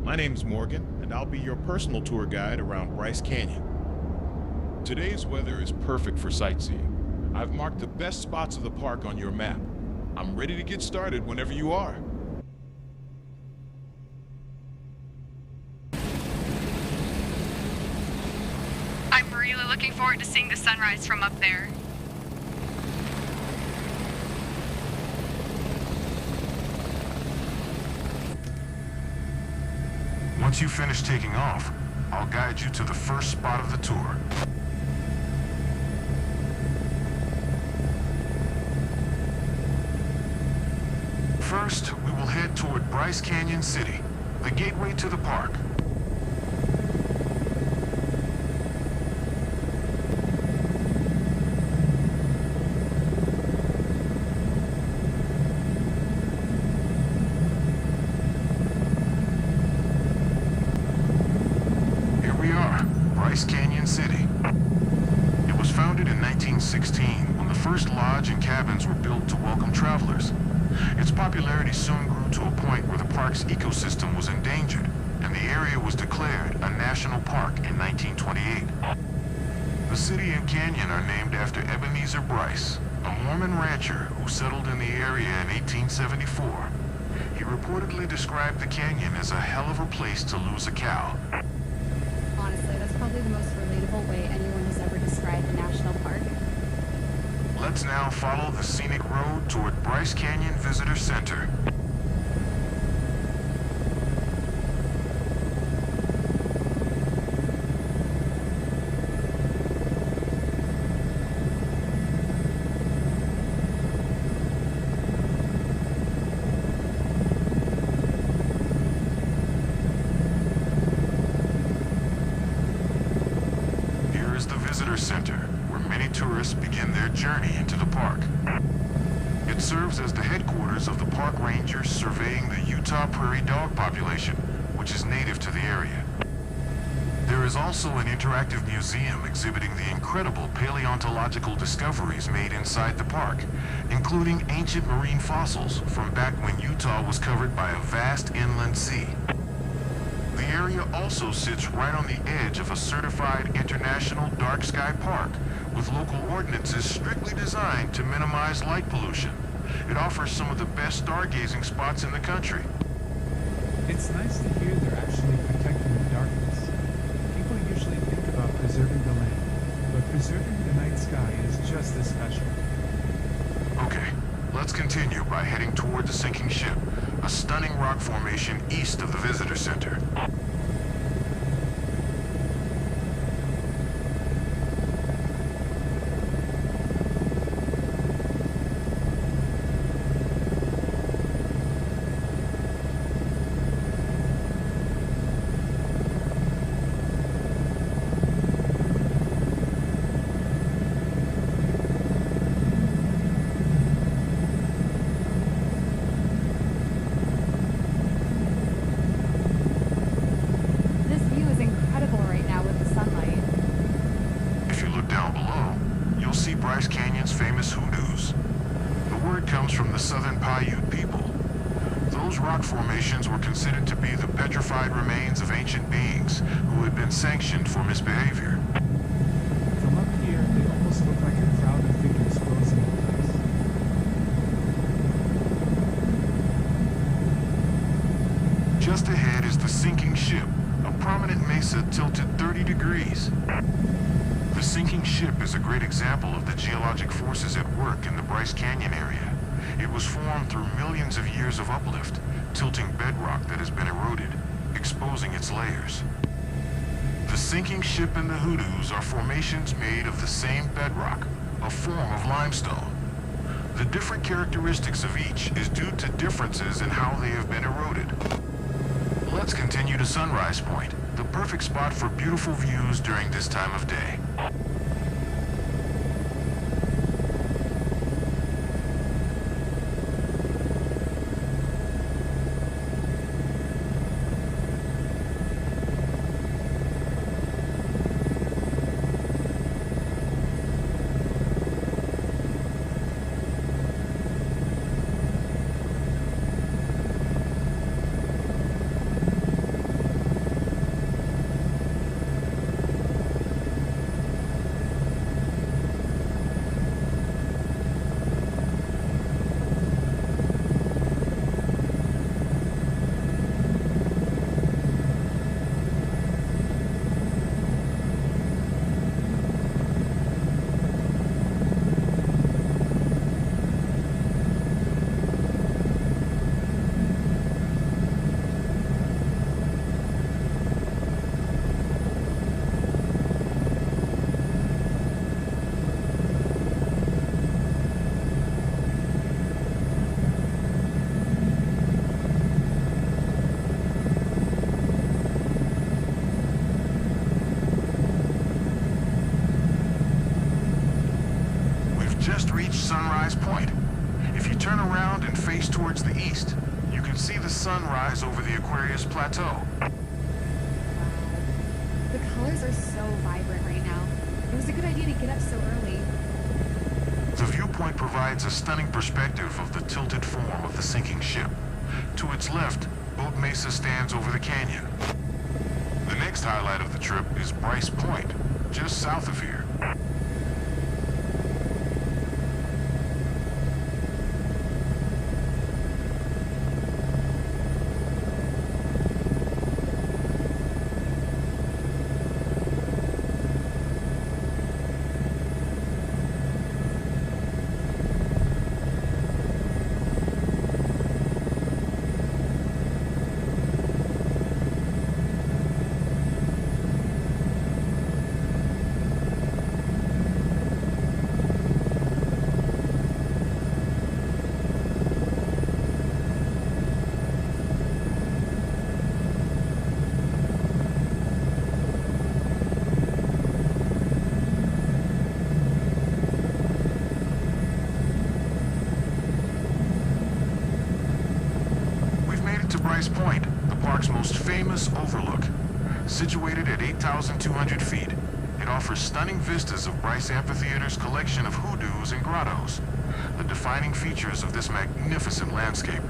My name's Morgan, and I'll be your personal tour guide around Bryce Canyon. Today's weather is perfect for sightseeing. I've marked the best spots of the park on your map. I'm ready to get started whenever you are. I'm really looking forward to seeing the sunrise from up there. Once you finish taking off, I'll guide you to the first spot of the tour. First, we will head toward Bryce Canyon City, the gateway to the park. Bryce Canyon City. It was founded in 1916 when the first lodge and cabins were built to welcome travelers. Its popularity soon grew to a point where the park's ecosystem was endangered, and the area was declared a national park in 1928. The city and canyon are named after Ebenezer Bryce, a Mormon rancher who settled in the area in 1874. He reportedly described the canyon as a hell of a place to lose a cow. Honestly, that's probably the most relatable way anyone has ever described the national park. Let's now follow the scenic road toward Bryce Canyon Visitor Center. Center, where many tourists begin their journey into the park. It serves as the headquarters of the park rangers surveying the Utah prairie dog population, which is native to the area. There is also an interactive museum exhibiting the incredible paleontological discoveries made inside the park, including ancient marine fossils from back when Utah was covered by a vast inland sea. The area also sits right on the edge of a certified international dark sky park, with local ordinances strictly designed to minimize light pollution. It offers some of the best stargazing spots in the country. It's nice to hear they're actually protecting the darkness. People usually think about preserving the land, but preserving the night sky is just as special. Okay, let's continue by heading toward the sinking ship, a stunning rock formation east of the visitor center. Bryce Canyon's Famous Hoodoos. The word comes from the southern Paiute people. Those rock formations were considered to be the petrified remains of ancient beings who had been sanctioned for misbehavior. From up here, they almost look like a crowd of figures frozen in place. Just ahead is the sinking ship, a prominent mesa tilted 30 degrees. The sinking ship is a great example of the geologic forces at work in the Bryce Canyon area. It was formed through millions of years of uplift, tilting bedrock that has been eroded, exposing its layers. The sinking ship and the hoodoos are formations made of the same bedrock, a form of limestone. The different characteristics of each is due to differences in how they have been eroded. Let's continue to Sunrise Point, the perfect spot for beautiful views during this time of day. towards the east, you can see the sun rise over the Aquarius Plateau. Wow. The colors are so vibrant right now. It was a good idea to get up so early. The viewpoint provides a stunning perspective of the tilted form of the sinking ship. To its left, Boat Mesa stands over the canyon. The next highlight of the trip is Bryce Point, just south of here. Point, the park's most famous overlook. Situated at 8,200 feet, it offers stunning vistas of Bryce Amphitheater's collection of hoodoos and grottos, the defining features of this magnificent landscape.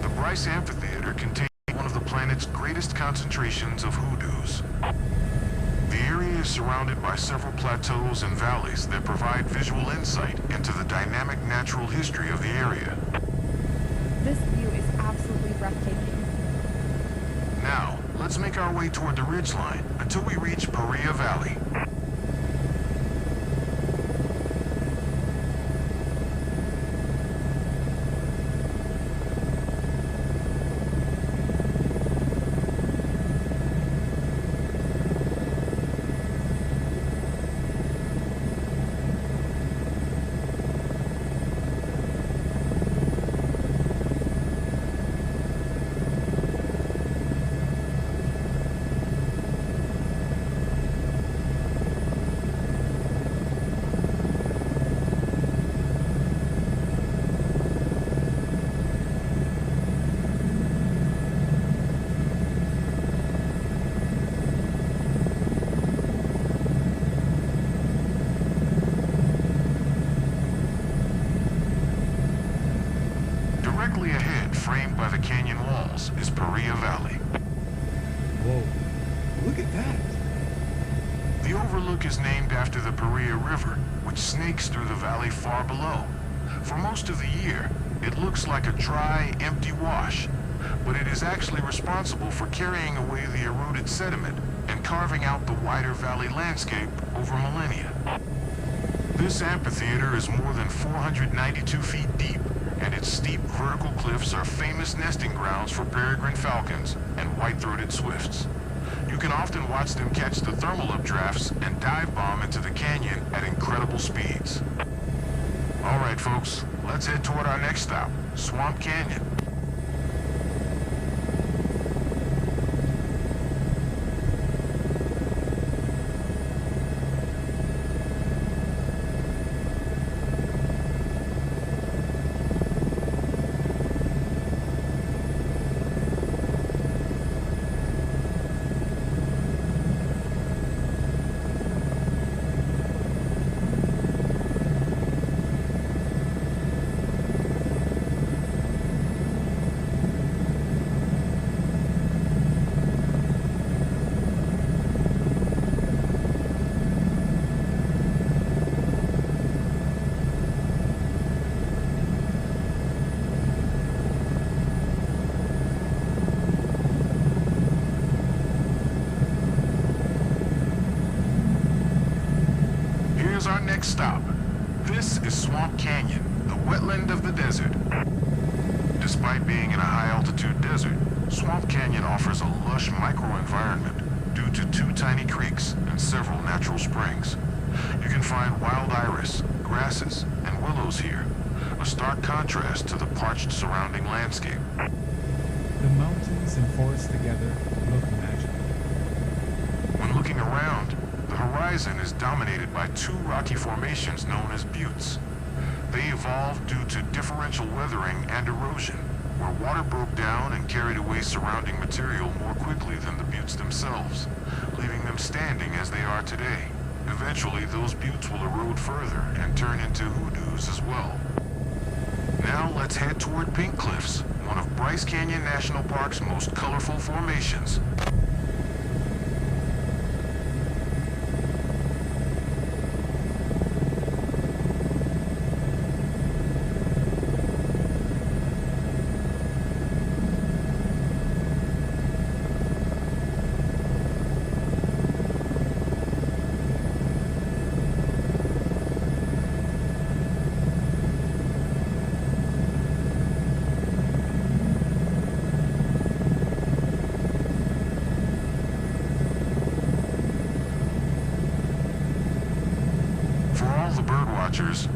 The Bryce Amphitheater contains one of the planet's greatest concentrations of hoodoos. The area is surrounded by several plateaus and valleys that provide visual insight into the dynamic natural history of the area. This view is absolutely breathtaking. Now, let's make our way toward the ridgeline until we reach Paria Valley. Directly ahead, framed by the canyon walls, is Paria Valley. Whoa, look at that. The overlook is named after the Paria River, which snakes through the valley far below. For most of the year, it looks like a dry, empty wash, but it is actually responsible for carrying away the eroded sediment and carving out the wider valley landscape over millennia. This amphitheater is more than 492 feet deep, and its steep vertical cliffs are famous nesting grounds for peregrine falcons and white-throated swifts. You can often watch them catch the thermal updrafts and dive bomb into the canyon at incredible speeds. All right, folks, let's head toward our next stop, Swamp Canyon. Our next stop. This is Swamp Canyon, the wetland of the desert. Despite being in a high-altitude desert, Swamp Canyon offers a lush microenvironment due to 2 tiny creeks and several natural springs. You can find wild iris, grasses, and willows here, a stark contrast to the parched surrounding landscape. The mountains and forests together look magical. When looking around, the horizon is dominated by 2 rocky formations known as buttes. They evolved due to differential weathering and erosion, where water broke down and carried away surrounding material more quickly than the buttes themselves, leaving them standing as they are today. Eventually, those buttes will erode further and turn into hoodoos as well. Now let's head toward Pink Cliffs, one of Bryce Canyon National Park's most colorful formations.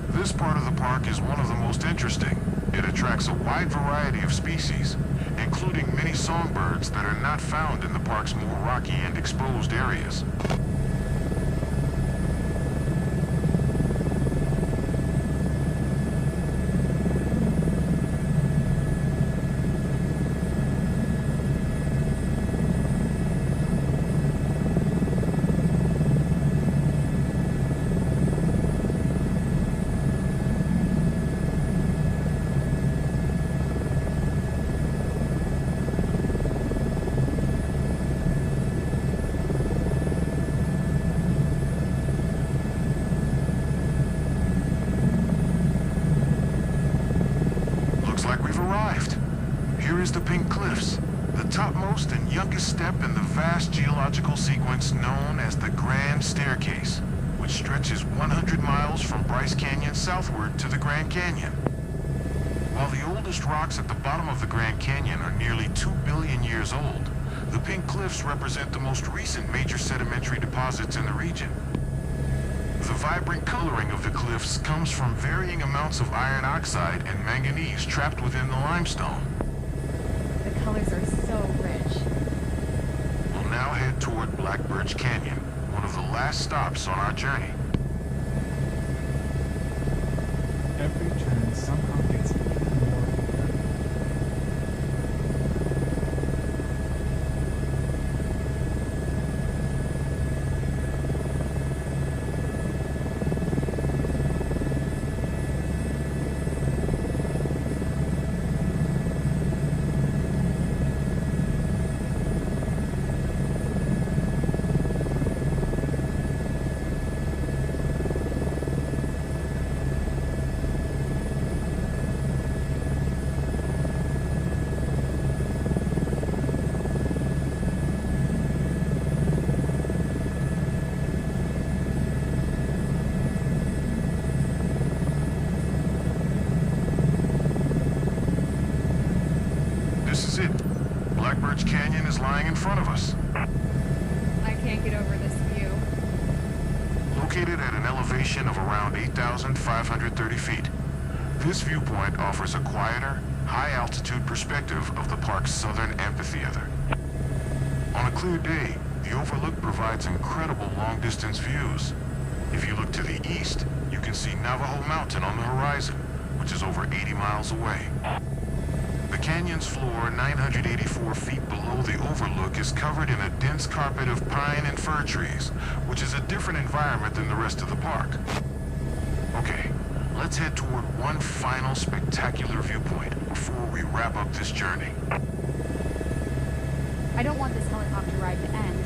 This part of the park is one of the most interesting. It attracts a wide variety of species, including many songbirds that are not found in the park's more rocky and exposed areas. The Pink Cliffs, the topmost and youngest step in the vast geological sequence known as the Grand Staircase, which stretches 100 miles from Bryce Canyon southward to the Grand Canyon. While the oldest rocks at the bottom of the Grand Canyon are nearly 2 billion years old, the Pink Cliffs represent the most recent major sedimentary deposits in the region. The vibrant coloring of the cliffs comes from varying amounts of iron oxide and manganese trapped within the limestone. The colors are so rich. We'll now head toward Black Birch Canyon, one of the last stops on our journey. Every turn somehow gets even more incredible. Birch Canyon is lying in front of us. I can't get over this view. Located at an elevation of around 8,530 feet, this viewpoint offers a quieter, high-altitude perspective of the park's southern amphitheater. On a clear day, the overlook provides incredible long-distance views. If you look to the east, you can see Navajo Mountain on the horizon, which is over 80 miles away. The canyon's floor, 984 feet below the overlook, is covered in a dense carpet of pine and fir trees, which is a different environment than the rest of the park. Okay, let's head toward one final spectacular viewpoint before we wrap up this journey. I don't want this helicopter ride to end.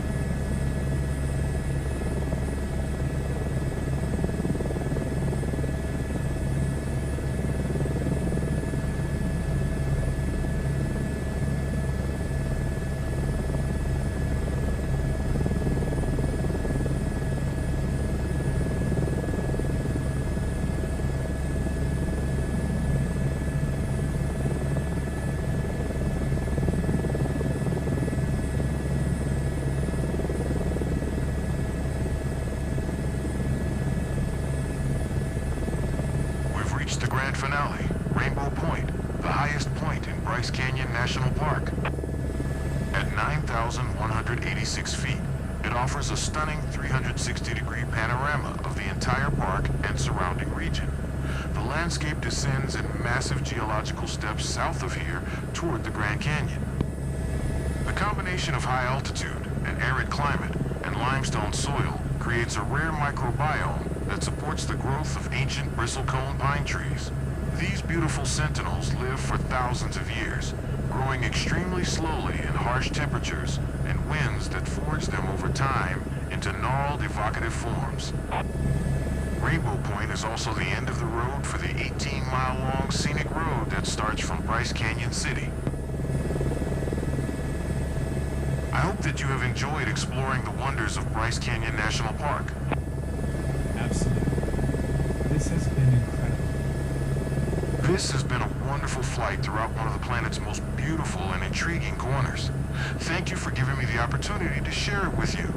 The grand finale, Rainbow Point, the highest point in Bryce Canyon National Park. At 9,186 feet, it offers a stunning 360-degree panorama of the entire park and surrounding region. The landscape descends in massive geological steps south of here toward the Grand Canyon. The combination of high altitude, an arid climate, and limestone soil creates a rare microbiome that supports the growth of ancient bristlecone pine trees. These beautiful sentinels live for thousands of years, growing extremely slowly in harsh temperatures and winds that forge them over time into gnarled, evocative forms. Rainbow Point is also the end of the road for the 18-mile-long scenic road that starts from Bryce Canyon City. I hope that you have enjoyed exploring the wonders of Bryce Canyon National Park. Absolutely. This has been incredible. This has been a wonderful flight throughout one of the planet's most beautiful and intriguing corners. Thank you for giving me the opportunity to share it with you.